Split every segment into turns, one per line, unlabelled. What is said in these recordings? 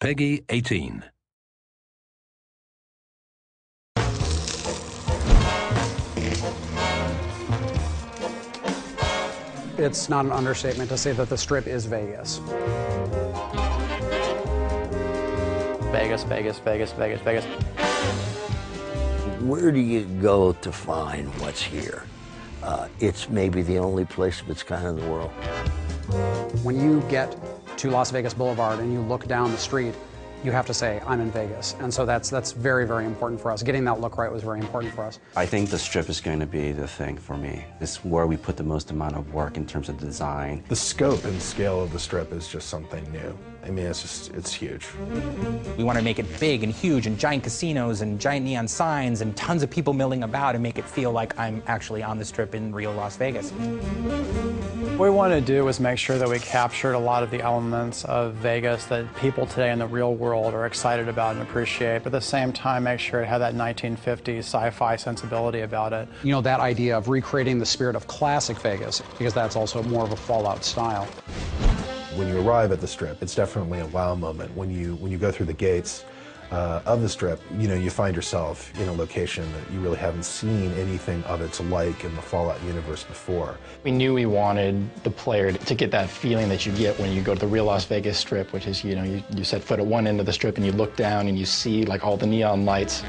Peggy 18.
It's not an understatement to say that the Strip is Vegas.
Vegas, Vegas, Vegas, Vegas, Vegas.
Where do you go to find what's here? It's maybe the only place of its kind in the world.
When you get to Las Vegas Boulevard and you look down the street, you have to say, I'm in Vegas. And so that's very, very important for us. Getting that look right was very important for us.
I think the Strip is going to be the thing for me. It's where we put the most amount of work in terms of design.
The scope and scale of the Strip is just something new. I mean, it's huge.
We want to make it big and huge and giant casinos and giant neon signs and tons of people milling about and make it feel like I'm actually on the Strip in real Las Vegas.
What we wanted to do was make sure that we captured a lot of the elements of Vegas that people today in the real world are excited about and appreciate, but at the same time make sure it had that 1950s sci-fi sensibility about it.
You know, that idea of recreating the spirit of classic Vegas, because that's also more of a Fallout style.
When you arrive at the Strip, it's definitely a wow moment. When you go through the gates of the Strip, you know, you find yourself in a location that you really haven't seen anything of its like in the Fallout universe before.
We knew we wanted the player to get that feeling that you get when you go to the real Las Vegas Strip, which is, you know, you set foot at one end of the Strip and you look down and you see like all the neon lights.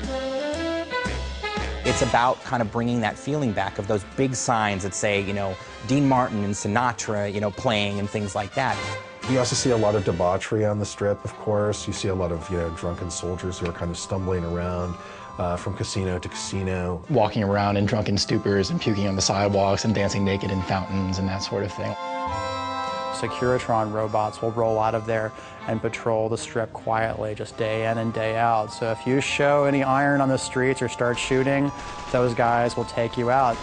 It's about kind of bringing that feeling back of those big signs that say, you know, Dean Martin and Sinatra, you know, playing and things like that.
You also see a lot of debauchery on the Strip, of course. You see a lot of, you know, drunken soldiers who are kind of stumbling around from casino to casino.
Walking around in drunken stupors and puking on the sidewalks and dancing naked in fountains and that sort of thing.
Securitron robots will roll out of there and patrol the Strip quietly, just day in and day out. So if you show any iron on the streets or start shooting, those guys will take you out.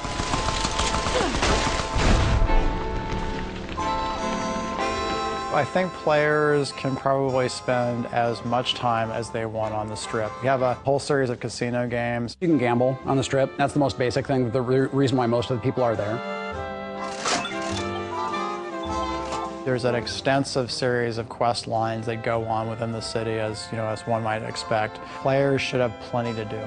I think players can probably spend as much time as they want on the Strip. We have a whole series of casino games.
You can gamble on the Strip. That's the most basic thing, the reason why most of the people are there.
There's an extensive series of quest lines that go on within the city, as you know, as one might expect. Players should have plenty to do.